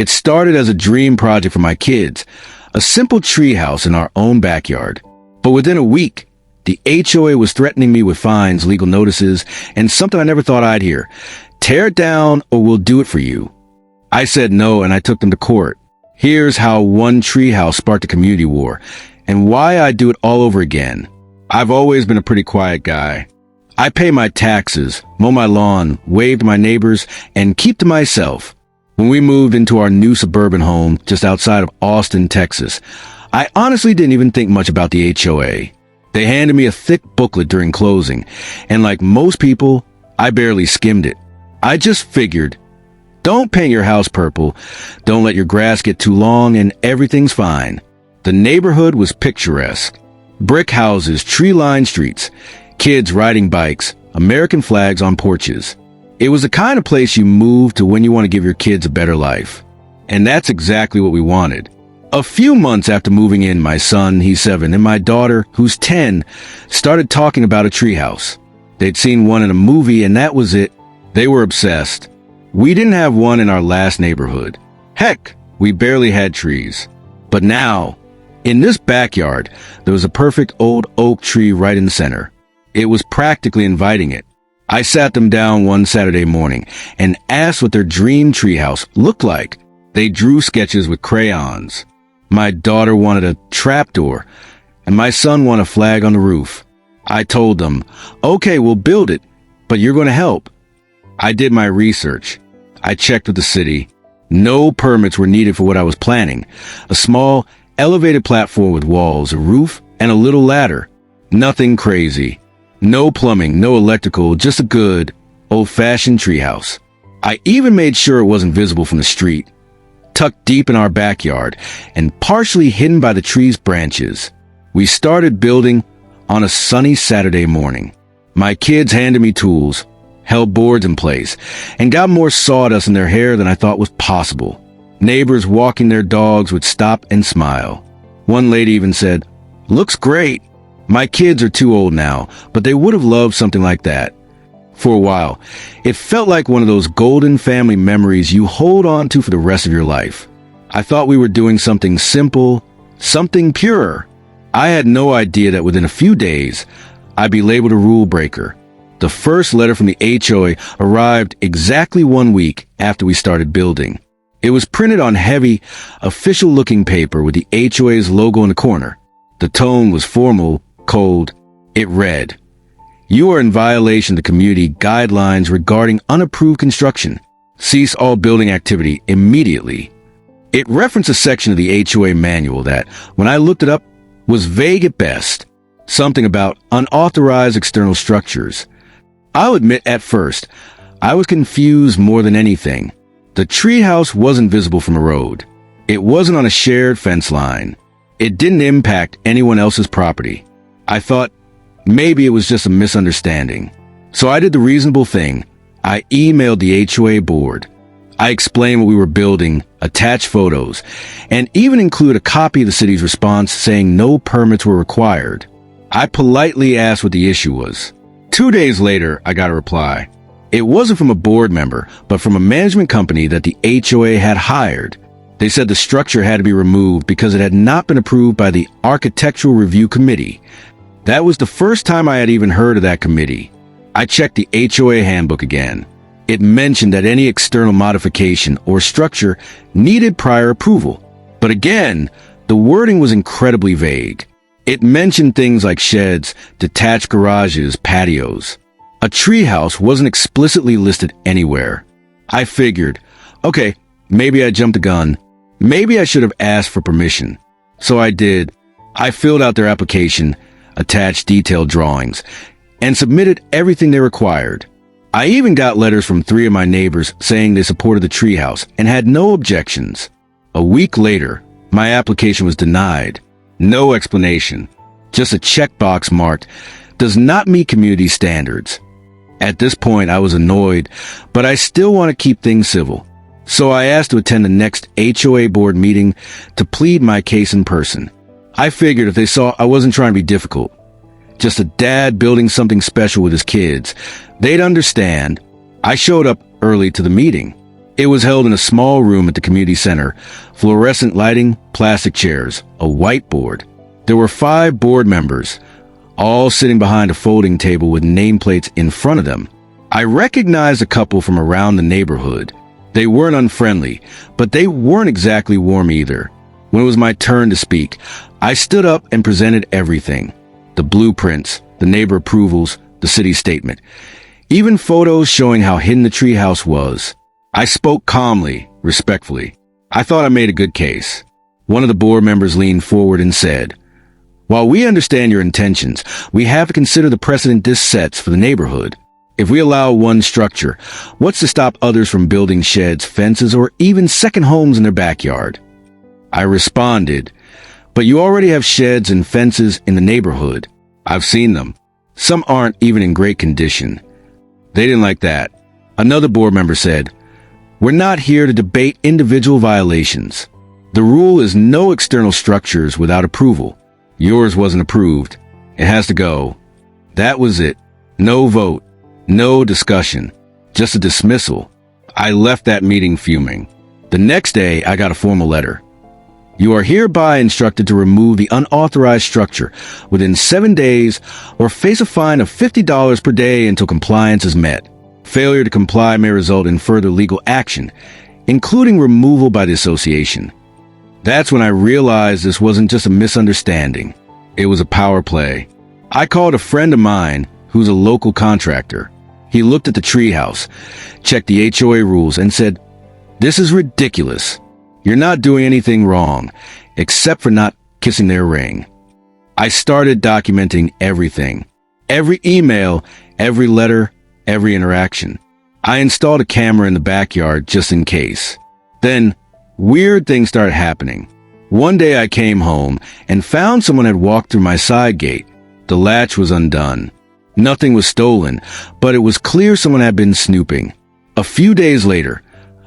It started as a dream project for my kids, a simple treehouse in our own backyard. But within a week, the HOA was threatening me with fines, legal notices, and something I never thought I'd hear. Tear it down or we'll do it for you. I said no, and I took them to court. Here's how one treehouse sparked a community war, and why I'd do it all over again. I've always been a pretty quiet guy. I pay my taxes, mow my lawn, wave to my neighbors, and keep to myself. When we moved into our new suburban home just outside of Austin, Texas, I honestly didn't even think much about the HOA. They handed me a thick booklet during closing, and like most people, I barely skimmed it. I just figured, don't paint your house purple, don't let your grass get too long, and everything's fine. The neighborhood was picturesque. Brick houses, tree-lined streets, kids riding bikes, American flags on porches. It was the kind of place you move to when you want to give your kids a better life. And that's exactly what we wanted. A few months after moving in, my son, he's 7, and my daughter, who's 10, started talking about a treehouse. They'd seen one in a movie, and that was it. They were obsessed. We didn't have one in our last neighborhood. Heck, we barely had trees. But now, in this backyard, there was a perfect old oak tree right in the center. It was practically inviting it. I sat them down one Saturday morning and asked what their dream treehouse looked like. They drew sketches with crayons. My daughter wanted a trapdoor, and my son wanted a flag on the roof. I told them, okay, we'll build it, but you're going to help. I did my research. I checked with the city. No permits were needed for what I was planning. A small, elevated platform with walls, a roof, and a little ladder. Nothing crazy. No plumbing, no electrical, just a good, old-fashioned treehouse. I even made sure it wasn't visible from the street, tucked deep in our backyard, and partially hidden by the tree's branches. We started building on a sunny Saturday morning. My kids handed me tools, held boards in place, and got more sawdust in their hair than I thought was possible. Neighbors walking their dogs would stop and smile. One lady even said, "Looks great." My kids are too old now, but they would have loved something like that. For a while, it felt like one of those golden family memories you hold on to for the rest of your life. I thought we were doing something simple, something pure. I had no idea that within a few days, I'd be labeled a rule breaker. The first letter from the HOA arrived exactly 1 week after we started building. It was printed on heavy, official-looking paper with the HOA's logo in the corner. The tone was formal, cold. It read, "You are in violation of the community guidelines regarding unapproved construction. Cease all building activity immediately." It referenced a section of the HOA manual that, when I looked it up, was vague at best. Something about unauthorized external structures. I'll admit at first, I was confused more than anything. The treehouse wasn't visible from a road. It wasn't on a shared fence line. It didn't impact anyone else's property. I thought maybe it was just a misunderstanding. So I did the reasonable thing. I emailed the HOA board. I explained what we were building, attached photos, and even included a copy of the city's response saying no permits were required. I politely asked what the issue was. 2 days later, I got a reply. It wasn't from a board member, but from a management company that the HOA had hired. They said the structure had to be removed because it had not been approved by the Architectural Review Committee. That was the first time I had even heard of that committee. I checked the HOA handbook again. It mentioned that any external modification or structure needed prior approval. But again, the wording was incredibly vague. It mentioned things like sheds, detached garages, patios. A treehouse wasn't explicitly listed anywhere. I figured, okay, maybe I jumped the gun. Maybe I should have asked for permission. So I did. I filled out their application, attached detailed drawings, and submitted everything they required. I even got letters from 3 of my neighbors saying they supported the treehouse and had no objections. A week later, my application was denied. No explanation. Just a checkbox marked, "Does not meet community standards." At this point, I was annoyed, but I still want to keep things civil. So I asked to attend the next HOA board meeting to plead my case in person. I figured if they saw I wasn't trying to be difficult, just a dad building something special with his kids, they'd understand. I showed up early to the meeting. It was held in a small room at the community center. Fluorescent lighting, plastic chairs, a whiteboard. There were 5 board members, all sitting behind a folding table with nameplates in front of them. I recognized a couple from around the neighborhood. They weren't unfriendly, but they weren't exactly warm either. When it was my turn to speak, I stood up and presented everything. The blueprints, the neighbor approvals, the city statement. Even photos showing how hidden the treehouse was. I spoke calmly, respectfully. I thought I made a good case. One of the board members leaned forward and said, "While we understand your intentions, we have to consider the precedent this sets for the neighborhood. If we allow one structure, what's to stop others from building sheds, fences, or even second homes in their backyard?" I responded, "But you already have sheds and fences in the neighborhood. I've seen them. Some aren't even in great condition." They didn't like that. Another board member said, "We're not here to debate individual violations. The rule is no external structures without approval. Yours wasn't approved. It has to go." That was it. No vote. No discussion. Just a dismissal. I left that meeting fuming. The next day, I got a formal letter. "You are hereby instructed to remove the unauthorized structure within 7 days or face a fine of $50 per day until compliance is met. Failure to comply may result in further legal action, including removal by the association." That's when I realized this wasn't just a misunderstanding. It was a power play. I called a friend of mine who's a local contractor. He looked at the treehouse, checked the HOA rules, and said, "This is ridiculous. You're not doing anything wrong, except for not kissing their ring." I started documenting everything. Every email, every letter, every interaction. I installed a camera in the backyard just in case. Then, weird things started happening. One day I came home and found someone had walked through my side gate. The latch was undone. Nothing was stolen, but it was clear someone had been snooping. A few days later,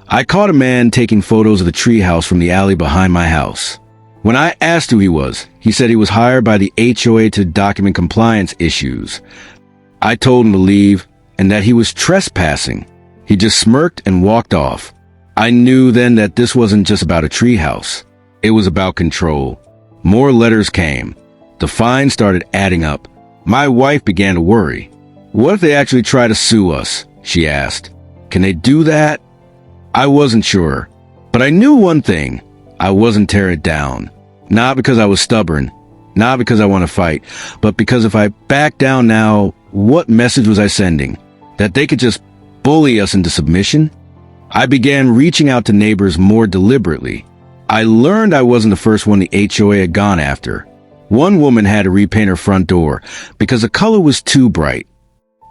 I caught a man taking photos of the treehouse from the alley behind my house. When I asked who he was, he said he was hired by the HOA to document compliance issues. I told him to leave and that he was trespassing. He just smirked and walked off. I knew then that this wasn't just about a treehouse. It was about control. More letters came. The fines started adding up. My wife began to worry. "What if they actually try to sue us?" she asked. "Can they do that?" I wasn't sure. But I knew one thing. I wasn't tearing it down. Not because I was stubborn. Not because I want to fight. But because if I backed down now, what message was I sending? That they could just bully us into submission? I began reaching out to neighbors more deliberately. I learned I wasn't the first one the HOA had gone after. One woman had to repaint her front door because the color was too bright.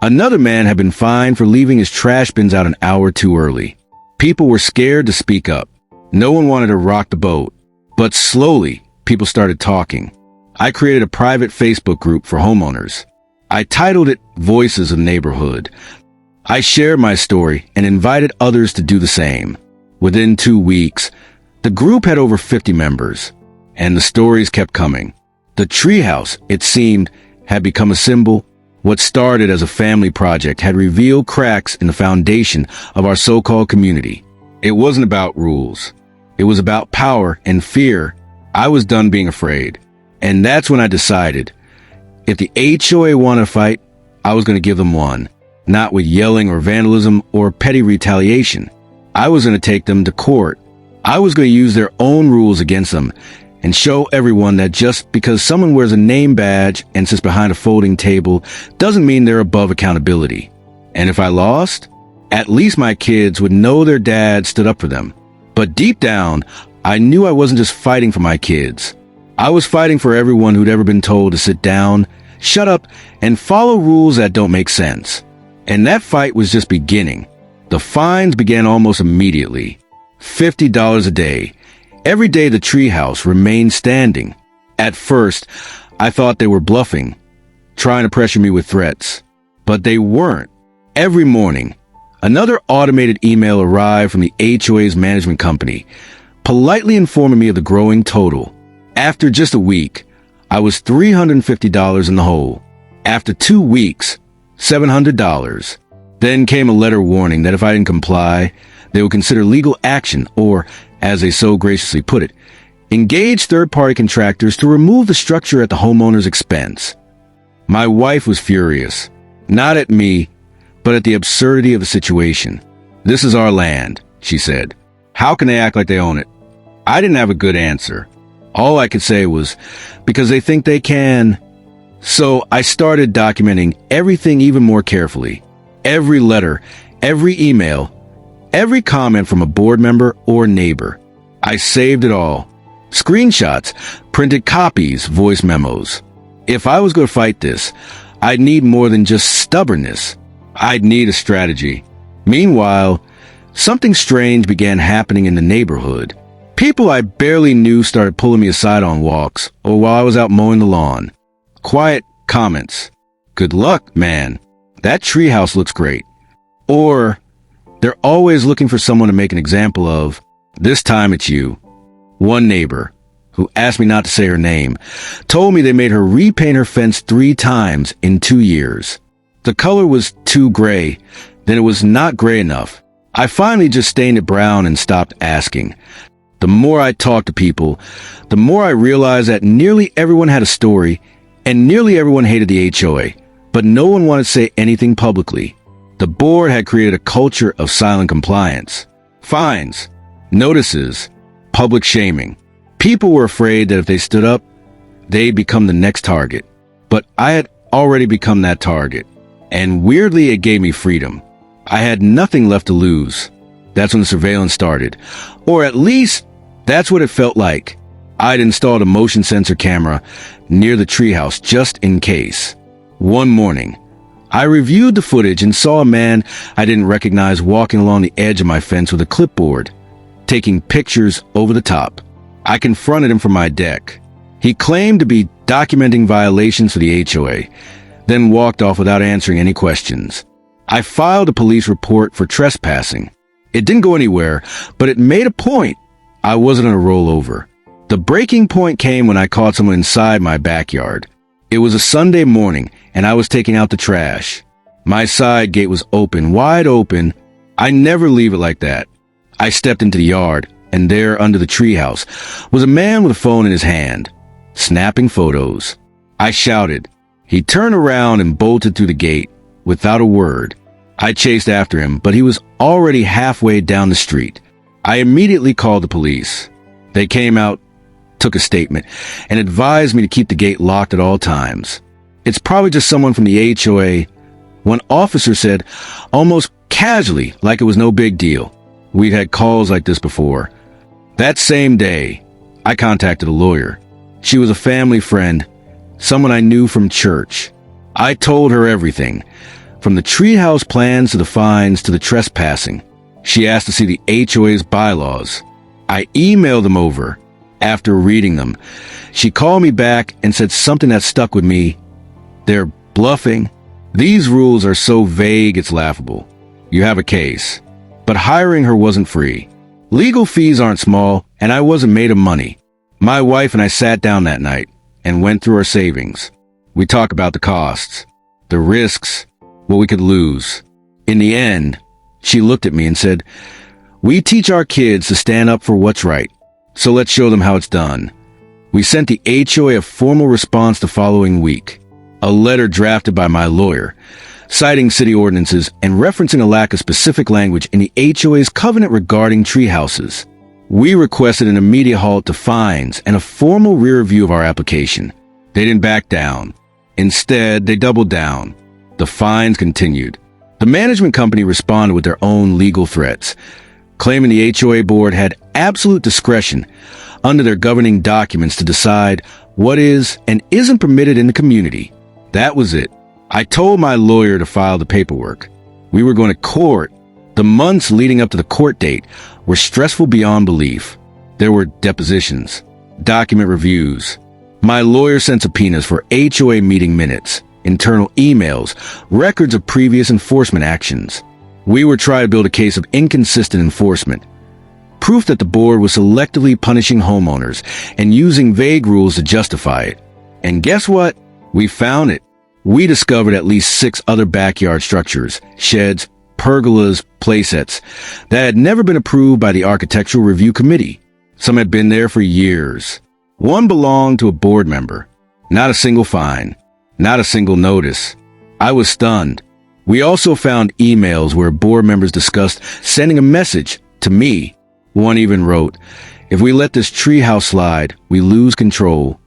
Another man had been fined for leaving his trash bins out an hour too early. People were scared to speak up. No one wanted to rock the boat. But slowly, people started talking. I created a private Facebook group for homeowners. I titled it Voices of the Neighborhood. I shared my story and invited others to do the same. Within 2 weeks, the group had over 50 members, and the stories kept coming. The treehouse, it seemed, had become a symbol. What started as a family project had revealed cracks in the foundation of our so-called community. It wasn't about rules. It was about power and fear. I was done being afraid. And that's when I decided, if the HOA wanted to fight, I was going to give them one. Not with yelling or vandalism or petty retaliation. I was going to take them to court. I was going to use their own rules against them and show everyone that just because someone wears a name badge and sits behind a folding table doesn't mean they're above accountability. And if I lost, at least my kids would know their dad stood up for them. But deep down, I knew I wasn't just fighting for my kids. I was fighting for everyone who'd ever been told to sit down, shut up, and follow rules that don't make sense. And that fight was just beginning. The fines began almost immediately. $50 a day. Every day the treehouse remained standing. At first, I thought they were bluffing, trying to pressure me with threats. But they weren't. Every morning, another automated email arrived from the HOA's management company, politely informing me of the growing total. After just a week, I was $350 in the hole. After 2 weeks, $700. Then came a letter warning that if I didn't comply, They would consider legal action or, as they so graciously put it, engage third-party contractors to remove the structure at the homeowner's expense. My wife was furious, not at me, but at the absurdity of the situation. "This is our land," she said. "How can they act like they own it?" I didn't have a good answer. All I could say was, because they think they can. So I started documenting everything even more carefully. Every letter, every email, every comment from a board member or neighbor. I saved it all. Screenshots, printed copies, voice memos. If I was going to fight this, I'd need more than just stubbornness. I'd need a strategy. Meanwhile, something strange began happening in the neighborhood. People I barely knew started pulling me aside on walks or while I was out mowing the lawn. Quiet comments. "Good luck, man. That treehouse looks great." Or, "They're always looking for someone to make an example of. This time it's you." One neighbor, who asked me not to say her name, told me they made her repaint her fence 3 times in 2 years. The color was too gray, then it was not gray enough. I finally just stained it brown and stopped asking. The more I talked to people, the more I realized that nearly everyone had a story, and nearly everyone hated the HOA, but no one wanted to say anything publicly. The board had created a culture of silent compliance. Fines, notices, public shaming. People were afraid that if they stood up, they'd become the next target. But I had already become that target. And weirdly, it gave me freedom. I had nothing left to lose. That's when the surveillance started. Or at least, that's what it felt like. I'd installed a motion sensor camera near the treehouse just in case. One morning, I reviewed the footage and saw a man I didn't recognize walking along the edge of my fence with a clipboard, taking pictures over the top. I confronted him from my deck. He claimed to be documenting violations for the HOA, then walked off without answering any questions. I filed a police report for trespassing. It didn't go anywhere, but it made a point. I wasn't going to roll over. The breaking point came when I caught someone inside my backyard. It was a Sunday morning, and I was taking out the trash. My side gate was open, wide open. I never leave it like that. I stepped into the yard, and there under the treehouse was a man with a phone in his hand, snapping photos. I shouted. He turned around and bolted through the gate without a word. I chased after him, but he was already halfway down the street. I immediately called the police. They came out, took a statement, and advised me to keep the gate locked at all times. "It's probably just someone from the HOA," one officer said, almost casually, like it was no big deal. We'd had calls like this before. That same day, I contacted a lawyer. She was a family friend, someone I knew from church. I told her everything, from the treehouse plans to the fines to the trespassing. She asked to see the HOA's bylaws. I emailed them over. After reading them, she called me back and said something that stuck with me. "They're bluffing. These rules are so vague it's laughable. You have a case." But hiring her wasn't free. Legal fees aren't small, and I wasn't made of money. My wife and I sat down that night and went through our savings. We talked about the costs, the risks, what we could lose. In the end, she looked at me and said, "We teach our kids to stand up for what's right, so let's show them how it's done." We sent the HOA a formal response the following week, a letter drafted by my lawyer, citing city ordinances and referencing a lack of specific language in the HOA's covenant regarding tree houses. We requested an immediate halt to fines and a formal rear review of our application. They didn't back down. Instead, they doubled down. The fines continued. The management company responded with their own legal threats, claiming the HOA board had absolute discretion under their governing documents to decide what is and isn't permitted in the community. That was it. I told my lawyer to file the paperwork. We were going to court. The months leading up to the court date were stressful beyond belief. There were depositions, document reviews. My lawyer sent subpoenas for HOA meeting minutes, internal emails, records of previous enforcement actions. We were trying to build a case of inconsistent enforcement, proof that the board was selectively punishing homeowners and using vague rules to justify it. And guess what? We found it. We discovered at least 6 other backyard structures, sheds, pergolas, playsets that had never been approved by the Architectural Review Committee. Some had been there for years. One belonged to a board member. Not a single fine. Not a single notice. I was stunned. We also found emails where board members discussed sending a message to me. One even wrote, "If we let this treehouse slide, we lose control."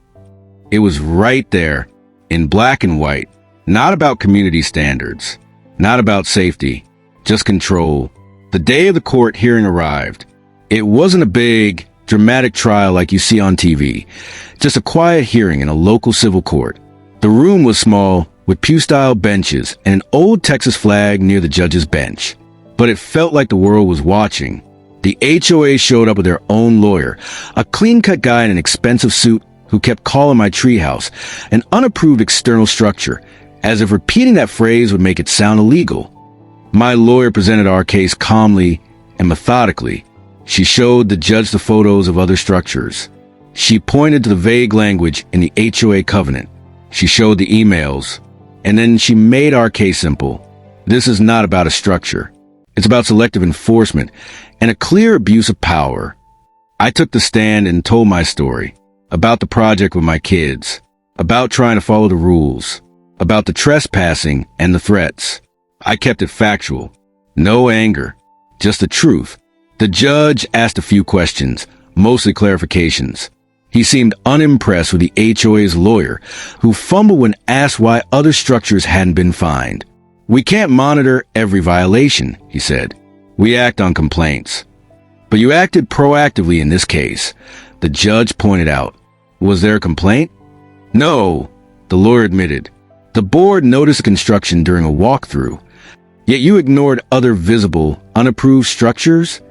It was right there, in black and white. Not about community standards. Not about safety. Just control. The day of the court hearing arrived. It wasn't a big, dramatic trial like you see on TV. Just a quiet hearing in a local civil court. The room was small, with pew-style benches and an old Texas flag near the judge's bench. But it felt like the world was watching. The HOA showed up with their own lawyer, a clean-cut guy in an expensive suit who kept calling my treehouse an unapproved external structure, as if repeating that phrase would make it sound illegal. My lawyer presented our case calmly and methodically. She showed the judge the photos of other structures. She pointed to the vague language in the HOA covenant. She showed the emails. And then she made our case simple. This is not about a structure. It's about selective enforcement and a clear abuse of power. I took the stand and told my story. About the project with my kids. About trying to follow the rules. About the trespassing and the threats. I kept it factual. No anger. Just the truth. The judge asked a few questions, mostly clarifications. He seemed unimpressed with the HOA's lawyer, who fumbled when asked why other structures hadn't been fined. "We can't monitor every violation," he said. "We act on complaints." "But you acted proactively in this case," the judge pointed out. "Was there a complaint?" "No," the lawyer admitted. "The board noticed the construction during a walkthrough. Yet you ignored other visible, unapproved structures?"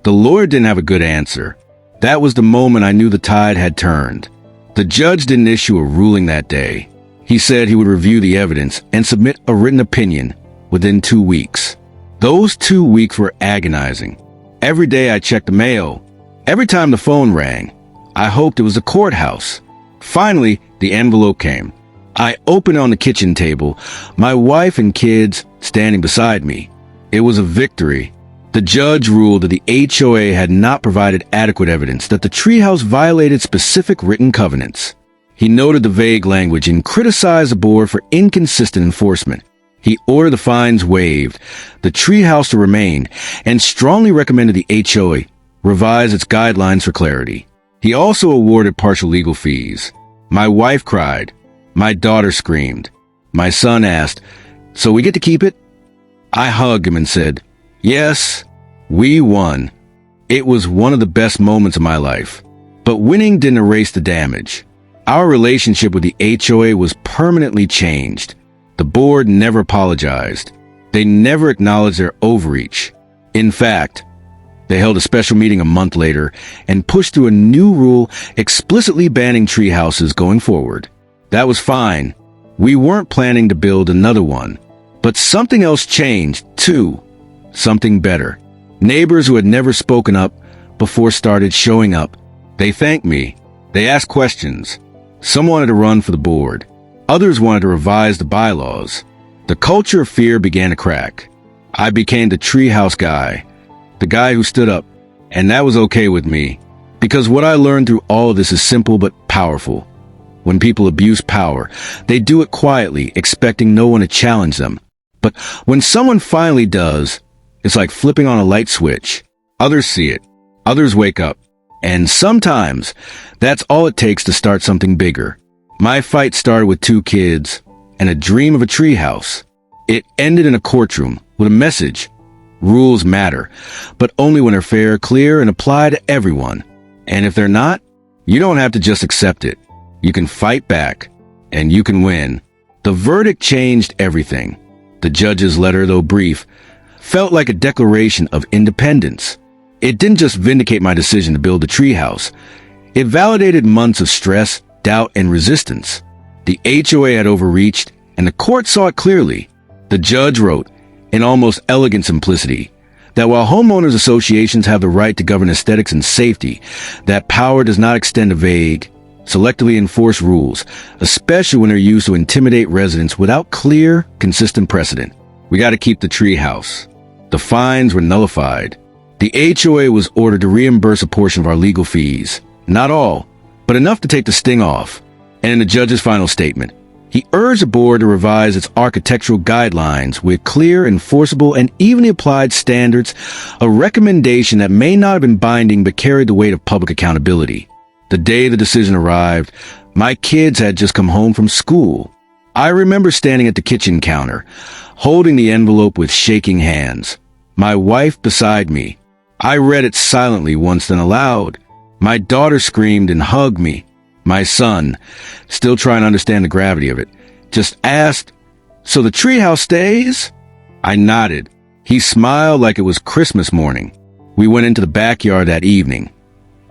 The lawyer didn't have a good answer. That was the moment I knew the tide had turned. The judge didn't issue a ruling that day. He said he would review the evidence and submit a written opinion within 2 weeks. Those 2 weeks were agonizing. Every day I checked the mail. Every time the phone rang, I hoped it was the courthouse. Finally, the envelope came. I opened on the kitchen table, my wife and kids standing beside me. It was a victory. The judge ruled that the HOA had not provided adequate evidence that the treehouse violated specific written covenants. He noted the vague language and criticized the board for inconsistent enforcement. He ordered the fines waived, the treehouse to remain, and strongly recommended the HOA revise its guidelines for clarity. He also awarded partial legal fees. My wife cried. My daughter screamed. My son asked, "So we get to keep it?" I hugged him and said, "Yes, we won." It was one of the best moments of my life. But winning didn't erase the damage. Our relationship with the HOA was permanently changed. The board never apologized. They never acknowledged their overreach. In fact, they held a special meeting a month later and pushed through a new rule explicitly banning tree houses going forward. That was fine. We weren't planning to build another one. But something else changed, too. Something better. Neighbors who had never spoken up before started showing up. They thanked me. They asked questions. Some wanted to run for the board. Others wanted to revise the bylaws. The culture of fear began to crack. I became the treehouse guy. The guy who stood up. And that was okay with me. Because what I learned through all of this is simple but powerful. When people abuse power, they do it quietly, expecting no one to challenge them. But when someone finally does, it's like flipping on a light switch. Others see it. Others wake up. And sometimes, that's all it takes to start something bigger. My fight started with 2 kids and a dream of a treehouse. It ended in a courtroom with a message. Rules matter, but only when they're fair, clear, and apply to everyone. And if they're not, you don't have to just accept it. You can fight back, and you can win. The verdict changed everything. The judge's letter, though brief, felt like a declaration of independence. It didn't just vindicate my decision to build a treehouse. It validated months of stress, doubt, and resistance. The HOA had overreached, and the court saw it clearly. The judge wrote, in almost elegant simplicity, that while homeowners associations have the right to govern aesthetics and safety, that power does not extend to vague, selectively enforced rules, especially when they're used to intimidate residents without clear, consistent precedent. We got to keep the treehouse. The fines were nullified. The HOA was ordered to reimburse a portion of our legal fees. Not all, but enough to take the sting off. And in the judge's final statement, he urged the board to revise its architectural guidelines with clear, enforceable, and evenly applied standards, a recommendation that may not have been binding but carried the weight of public accountability. The day the decision arrived, my kids had just come home from school. I remember standing at the kitchen counter, holding the envelope with shaking hands. My wife beside me. I read it silently once, then aloud. My daughter screamed and hugged me. My son, still trying to understand the gravity of it, just asked, "So the treehouse stays?" I nodded. He smiled like it was Christmas morning. We went into the backyard that evening,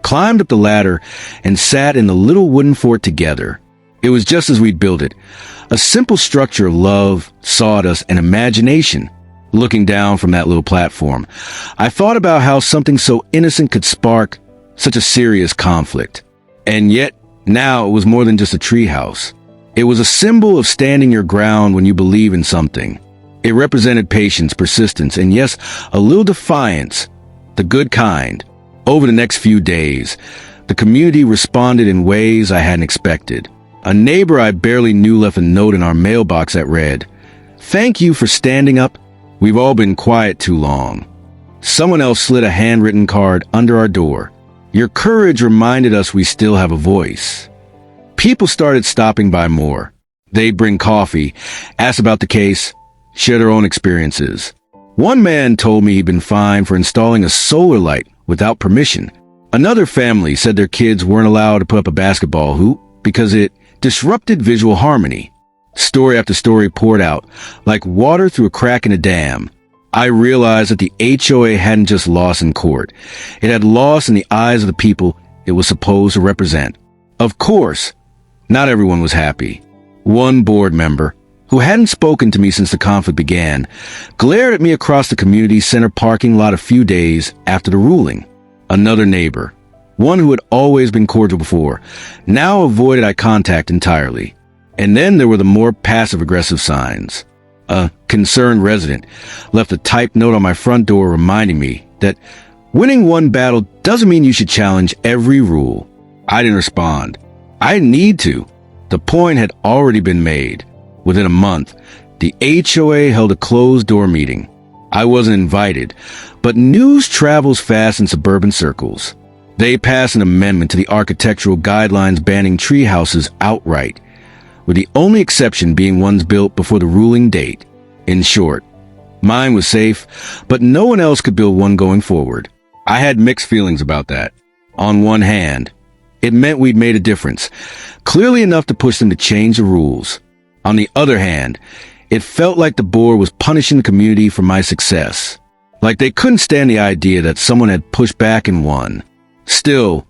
climbed up the ladder, and sat in the little wooden fort together. It was just as we'd built it, a simple structure of love, sawdust, and imagination. Looking down from that little platform, I thought about how something so innocent could spark such a serious conflict. And yet, now it was more than just a treehouse. It was a symbol of standing your ground when you believe in something. It represented patience, persistence, and yes, a little defiance, the good kind. Over the next few days, the community responded in ways I hadn't expected. A neighbor I barely knew left a note in our mailbox that read, "Thank you for standing up. We've all been quiet too long." Someone else slid a handwritten card under our door. "Your courage reminded us we still have a voice." People started stopping by more. They'd bring coffee, ask about the case, share their own experiences. One man told me he'd been fined for installing a solar light without permission. Another family said their kids weren't allowed to put up a basketball hoop because it disrupted visual harmony. Story after story poured out, like water through a crack in a dam. I realized that the HOA hadn't just lost in court. It had lost in the eyes of the people it was supposed to represent. Of course, not everyone was happy. One board member, who hadn't spoken to me since the conflict began, glared at me across the community center parking lot a few days after the ruling. Another neighbor, one who had always been cordial before, now avoided eye contact entirely. And then there were the more passive-aggressive signs. A concerned resident left a typed note on my front door reminding me that winning one battle doesn't mean you should challenge every rule. I didn't respond. I didn't need to. The point had already been made. Within a month, the HOA held a closed-door meeting. I wasn't invited, but news travels fast in suburban circles. They passed an amendment to the architectural guidelines banning tree houses outright, with the only exception being ones built before the ruling date. In short, mine was safe, but no one else could build one going forward. I had mixed feelings about that. On one hand, it meant we'd made a difference, clearly enough to push them to change the rules. On the other hand, it felt like the board was punishing the community for my success. Like they couldn't stand the idea that someone had pushed back and won. Still,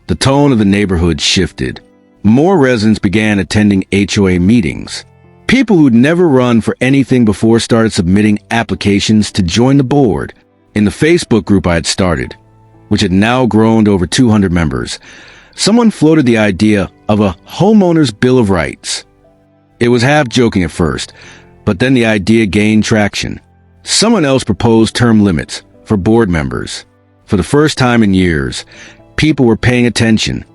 the tone of the neighborhood shifted. More residents began attending HOA meetings. People who'd never run for anything before started submitting applications to join the board. In the Facebook group I had started, which had now grown to over 200 members, someone floated the idea of a homeowner's bill of rights. It was half joking at first, but then the idea gained traction. Someone else proposed term limits for board members. For the first time in years, people were paying attention.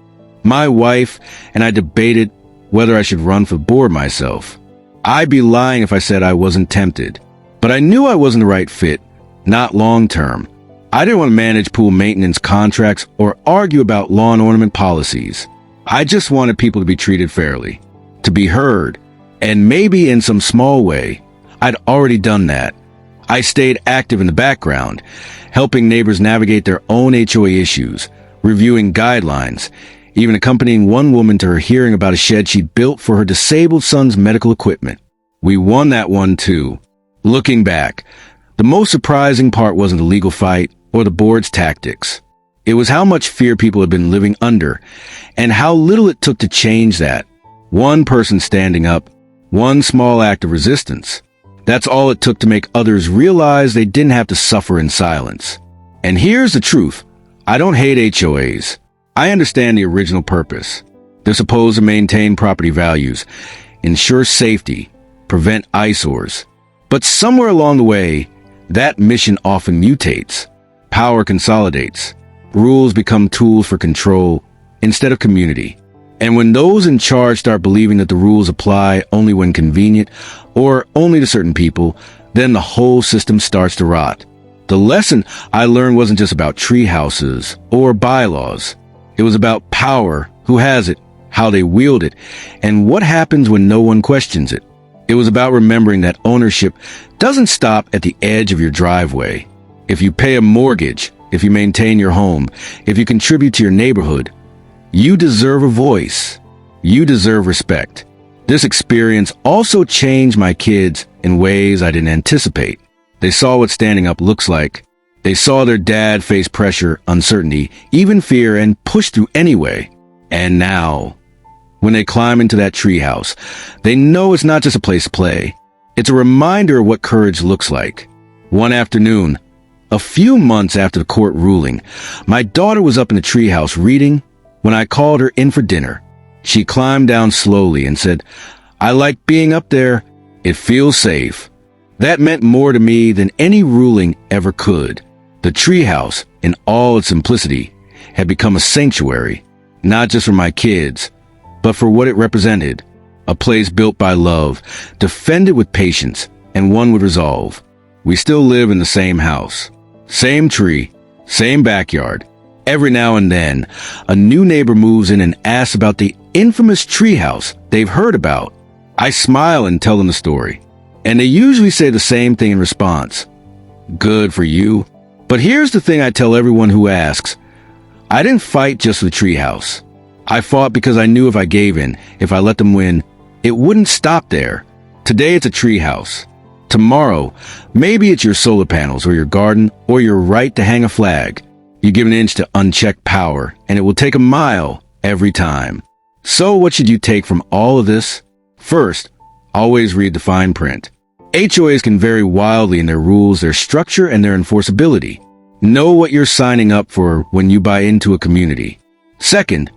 My wife and I debated whether I should run for board myself. I'd be lying if I said I wasn't tempted. But I knew I wasn't the right fit, not long term. I didn't want to manage pool maintenance contracts or argue about lawn ornament policies. I just wanted people to be treated fairly, to be heard, and maybe in some small way. I'd already done that. I stayed active in the background, helping neighbors navigate their own HOA issues, reviewing guidelines, even accompanying one woman to her hearing about a shed she'd built for her disabled son's medical equipment. We won that one too. Looking back, the most surprising part wasn't the legal fight or the board's tactics. It was how much fear people had been living under, and how little it took to change that. One person standing up, one small act of resistance. That's all it took to make others realize they didn't have to suffer in silence. And here's the truth. I don't hate HOAs. I understand the original purpose. They're supposed to maintain property values, ensure safety, prevent eyesores. But somewhere along the way, that mission often mutates. Power consolidates. Rules become tools for control instead of community. And when those in charge start believing that the rules apply only when convenient or only to certain people, then the whole system starts to rot. The lesson I learned wasn't just about tree houses or bylaws. It was about power, who has it, how they wield it, and what happens when no one questions it. It was about remembering that ownership doesn't stop at the edge of your driveway. If you pay a mortgage, if you maintain your home, if you contribute to your neighborhood, you deserve a voice. You deserve respect. This experience also changed my kids in ways I didn't anticipate. They saw what standing up looks like. They saw their dad face pressure, uncertainty, even fear, and push through anyway. And now, when they climb into that treehouse, they know it's not just a place to play. It's a reminder of what courage looks like. One afternoon, a few months after the court ruling, my daughter was up in the treehouse reading when I called her in for dinner. She climbed down slowly and said, "I like being up there. It feels safe." That meant more to me than any ruling ever could. The treehouse, in all its simplicity, had become a sanctuary, not just for my kids, but for what it represented. A place built by love, defended with patience, and won with resolve. We still live in the same house, same tree, same backyard. Every now and then, a new neighbor moves in and asks about the infamous treehouse they've heard about. I smile and tell them the story, and they usually say the same thing in response. Good for you. But here's the thing I tell everyone who asks. I didn't fight just for the treehouse. I fought because I knew if I gave in, if I let them win, it wouldn't stop there. Today it's a treehouse. Tomorrow, maybe it's your solar panels or your garden or your right to hang a flag. You give an inch to unchecked power, and it will take a mile every time. So what should you take from all of this? First, always read the fine print. HOAs can vary wildly in their rules, their structure, and their enforceability. Know what you're signing up for when you buy into a community. Second,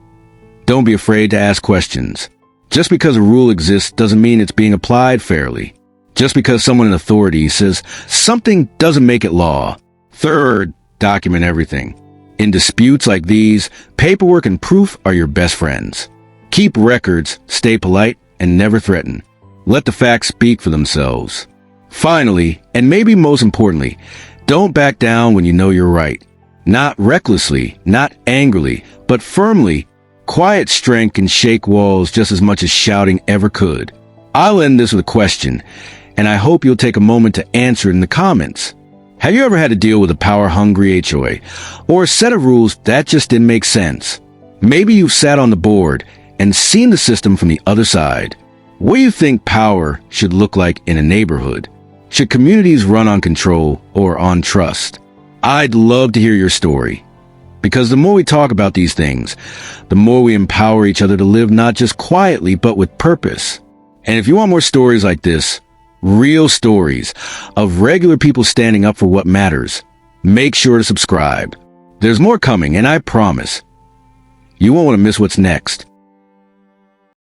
don't be afraid to ask questions. Just because a rule exists doesn't mean it's being applied fairly. Just because someone in authority says something doesn't make it law. Third, document everything. In disputes like these, paperwork and proof are your best friends. Keep records, stay polite, and never threaten. Let the facts speak for themselves. Finally, and maybe most importantly, don't back down when you know you're right. Not recklessly, not angrily, but firmly. Quiet strength can shake walls just as much as shouting ever could. I'll end this with a question, and I hope you'll take a moment to answer it in the comments. Have you ever had to deal with a power-hungry HOA, or a set of rules that just didn't make sense? Maybe you've sat on the board and seen the system from the other side. What do you think power should look like in a neighborhood? Should communities run on control or on trust? I'd love to hear your story. Because the more we talk about these things, the more we empower each other to live not just quietly, but with purpose. And if you want more stories like this, real stories of regular people standing up for what matters, make sure to subscribe. There's more coming, and I promise you won't want to miss what's next.